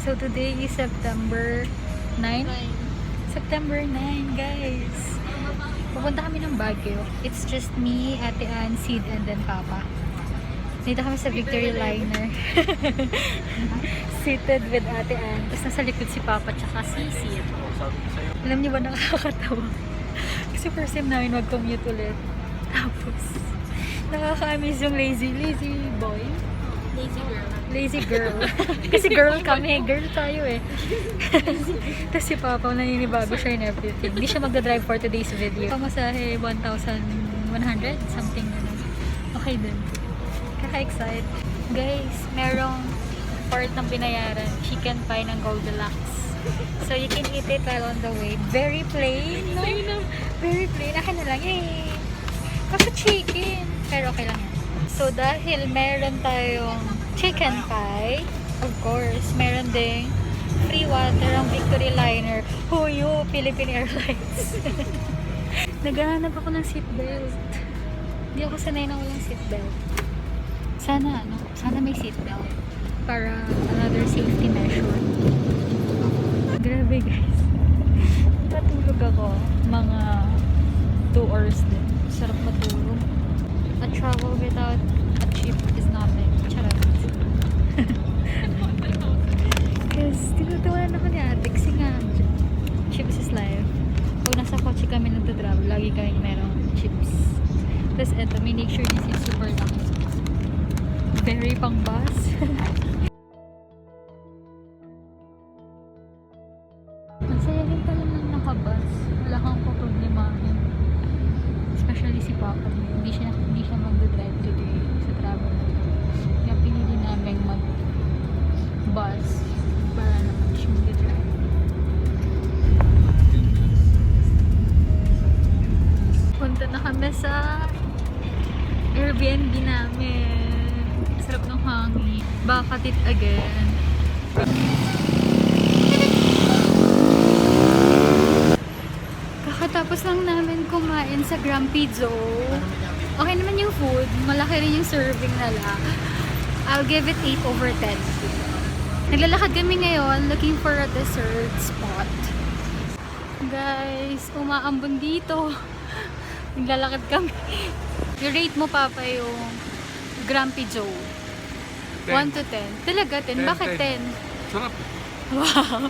So today is September 9? September 9, guys. Pupunta kami ng Baguio. It's just me, Ate Ann, Sid, and then Papa. Dito kami sa Victory Liner. Seated with Ate Ann. Tapos nasa likod si Papa tsaka si Sid. Alam niyo ba, nakakatawa? Kasi first time namin mag-commute ulit. Tapos, nakaka-amaze yung lazy boy. Lazy girl. Kasi girl kami. Girl tayo eh. Tapos si Papa, naninibago siya in everything. Hindi siya magdadrive for today's video. Pamasahe, 1,100? Something na. Okay dun. Kaka-excite. Guys, merong part ng binayaran. Chicken pie ng Goldilocks. So you can eat it while on the way. Very plain, no? Very plain. Akin na lang, eh. Kaso chicken. Pero okay lang yan. So dahil meron tayong chicken pie, of course, meron ding free water ang Victory Liner. Huyo, Philippine Airlines. Naghahanap ako ng seatbelt. Hindi ako sanay na walang seatbelt. Sana may seatbelt para another safety measure. Grabe guys. Patulog ako mga 2 hours din. Sarap matulog. A travel without a chip is nothing. Charot. Kasi tinutuwa naman ni ate kasi nga chips is life. Kung nasa kotse kami nagtatravel, lagi kaming merong chips. Tapos eto, make sure this is super lucky. Very pang bus. Masaya din pala nang nakabus. Wala kang problemahin. Especially si Papa. Hindi siya mag-drive today sa travel. Kaya pinili namin mag-bus para naman siya mag-drive. Punta na kami sa Airbnb namin. Sarap ng hangin. Bakat it again. Kakatapos lang namin kumain sa Grampizzo. Okay naman yung food. Malaki rin yung serving nila. I'll give it 8 over 10. Naglalakad kami ngayon looking for a dessert spot. Guys, umaambon dito. Naglalakad kami. I-rate mo, Papa, yung Grampizzo. 1 to 10. Talaga 10? Bakit 10? Sarap. Wow.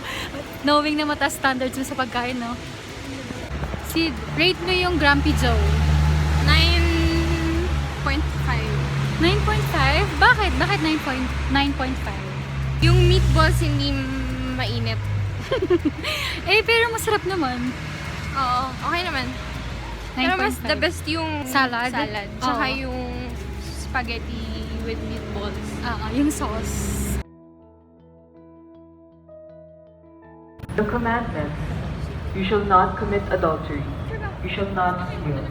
Knowing na mataas standards mo sa pagkain, no? Sid, rate mo yung Grampizzo. 9.5. 9.5? Bakit? Bakit 9.5? Yung meatballs hindi mainit. Eh, pero masarap naman. Oo, okay naman. Pero mas 9.5. the best yung Salad? Tsaka Oo. yung spaghetti with meatballs. Yung sauce. The commandments. You shall not commit adultery. You shall not steal.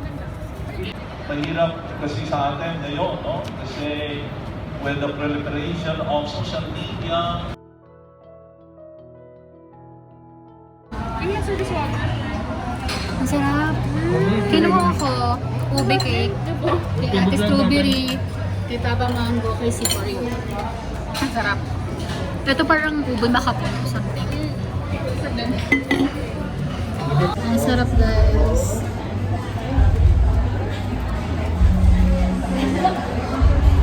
Mahirap kasi sa atin ngayon, no? Kasi with the proliferation of social media, Ang sarap. Kinuha ako ube cake. Kay Ate Strawberry. Kay Papa Mango. Kay si Oreo. Ang sarap. Ito parang ube makapon o something. Ang sarap, guys.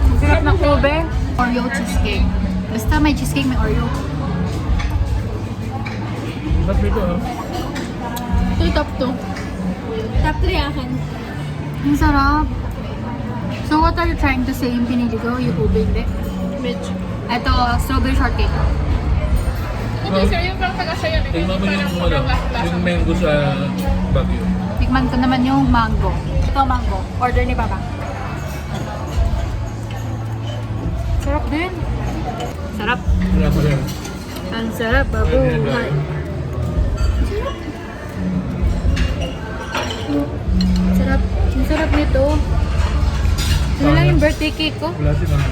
Ang sarap ng ube. Oreo cheesecake. Basta may cheesecake, may Oreo. Ba't dito ah? Ito yung top 2. Top 3 akin. Ang sarap. So what are you trying to say? Yung pinili ko, yung ube, hindi? Medyo. Ito, strawberry shortcake. Okay, sir, yung parang taga-sayo. Tingnan mo yung mango sa Baguio. Tikman ko naman yung mango. Ito mango. Order ni Papa. Sarap din. Sarap. Wala pa rin. Ang sarap, babu. Sarap. Ang sarap nito. Ito lang yung birthday cake ko. Wala si mama.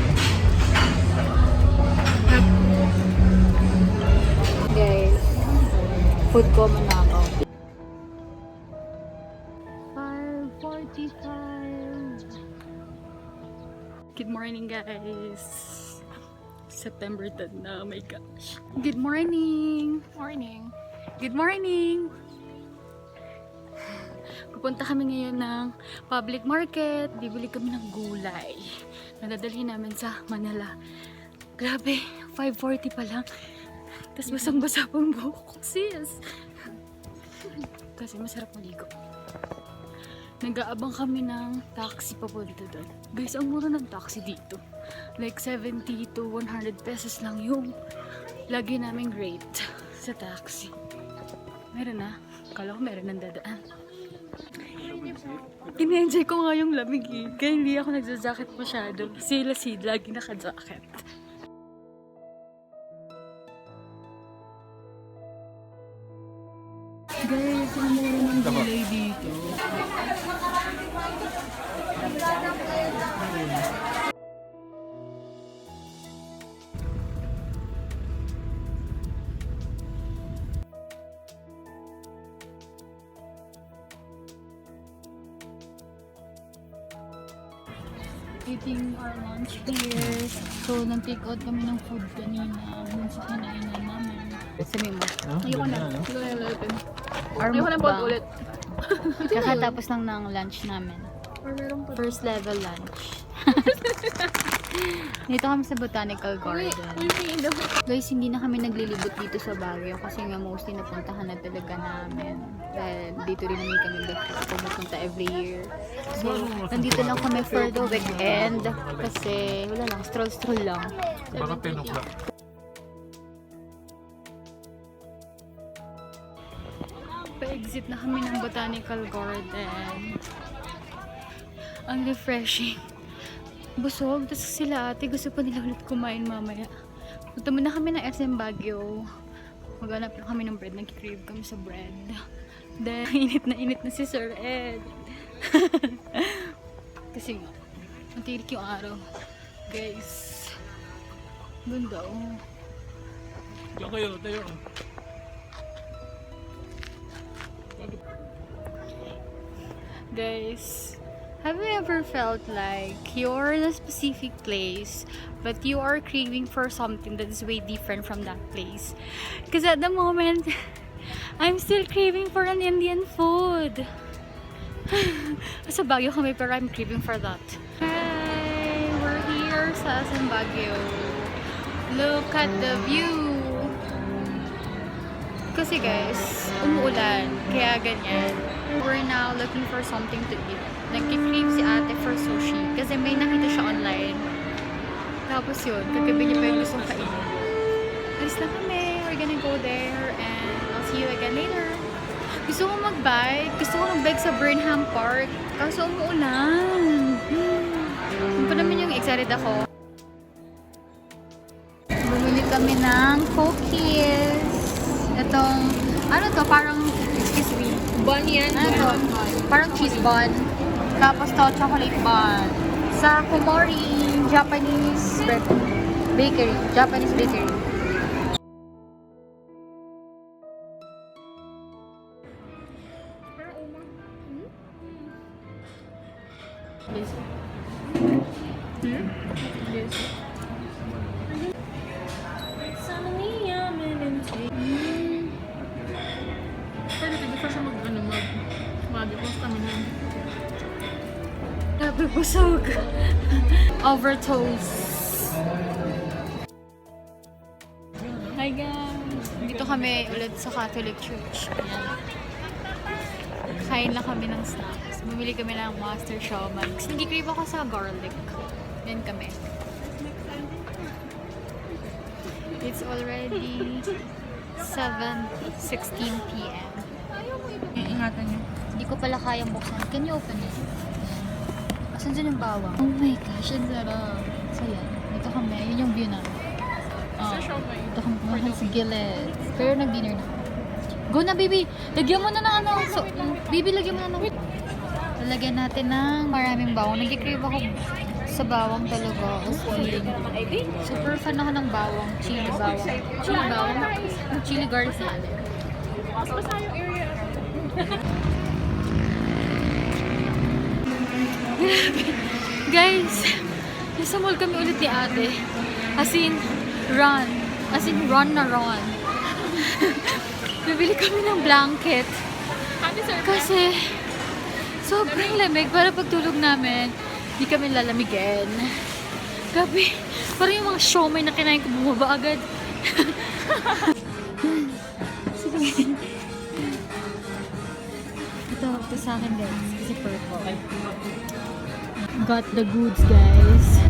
Guys, food ko muna ako. 5:45. Good morning, guys. September 10 na. Oh my gosh. Good morning! Morning. Good morning! Pupunta kami ngayon ng public market. Bibili kami ng gulay. Nadadali namin sa Manila. Grabe, 5:40 pa lang. Tapos basang-basa pang buhok ko, sis. Kasi masarap maligo. Nag-aabang kami ng taxi papunta doon. Guys, ang mura ng taxi dito. Like 70 to 100 pesos lang yung lagi naming rate sa taxi. Meron na. Akala ko meron ng dadaan. In-enjoy ko nga yung lamig eh. Kaya hindi ako nagja-jacket masyado. Sila lagi naka-jacket. Guys, ang mura ng gulay dito. Eating our lunch here. So, nag-take out kami ng food kanina. Dun sa kinainan namin. Sabi mo. Ayoko na. Hindi ko na ulitin. Our Ayoko na mukbang. ulit. Kakatapos lang ng lunch namin. Or meron pa. First level lunch. Dito kami sa Botanical Garden. Guys, hindi na kami naglilibot dito sa Baguio kasi nga mostly napuntahan na talaga namin. Dahil dito rin namin kami pumupunta every year. So, nandito lang kami for the weekend kasi wala lang, stroll-stroll lang. Baka 10 o'clock. Pa-exit na kami ng Botanical Garden. Ang refreshing. Busog. Tapos sila ate, gusto pa nila ulit kumain mamaya. Punta muna kami ng SM Baguio. Maghanap lang kami ng bread. Nag-crave kami sa bread. Then, init na si Sir Ed. Kasi nga, matirik yung araw. Guys. Ganda oh. Diyan kayo, tayo. Guys, have you ever felt like you're in a specific place but you are craving for something that is way different from that place? Because at the moment, I'm still craving for an Indian food. Sa Baguio kami pero I'm craving for that. Hi! We're here sa SM Baguio. Look at the view! Kasi guys, umuulan. Kaya ganyan. We're now looking for something to eat. Nagki-crave si ate for sushi. Kasi may nakita siya online. Tapos yun, kagabi niya pa yung gustong kainin. Alis lang kami. We're gonna go there and I'll see you again later. Gusto ko mag-bike. Gusto ko mag-bike sa Burnham Park. Kaso umuulan. Yun pa naman yung excited ako. Bumili kami ng cookies. Itong, ano to, parang, excuse me. Bun yan. Ano to? Parang cheese bun. Tapos to, chocolate bun. Sa Kumori, Japanese bakery. Japanese bakery. Pwede pwede pa siya mag-depost kami na. Grabe, busog. Overtoast. Hi guys! Dito kami ulit sa Catholic Church. Ayan. Kain lang kami ng snacks. Bumili kami ng Master Shawman. Kasi nag-crave ako sa garlic. Then kami. It's already 7:16 p.m. Iingatan niyo. Hindi ko pala kayang buksan. Can you open it? Asan dyan yung bawang? Oh my gosh, ang sarap. So yan, dito kami. Yun yung view namin. Sa Shawmai. Dito kami kumahan sa gilid. Pero nag-dinner na. Go na, baby! Lagyan mo na ng ano. So, baby, lagyan mo na ng... Lalagyan natin ng maraming bawang. Nag-crave ako sa bawang talaga. As in, super fan ako ng bawang. Chili bawang. Chili bawang? Chili garlic na. Basta yung area. Guys, nasa mall kami ulit ni ate. As in, Run. As in, run na run. Bibili kami ng blanket. Happy sir. Kasi, sobrang lamig. Para pagtulog namin, hindi kami lalamigin. Grabe. Parang yung mga siomay na kinain ko bumaba agad. Sige. Ito sa akin guys. Kasi purple. Got the goods guys.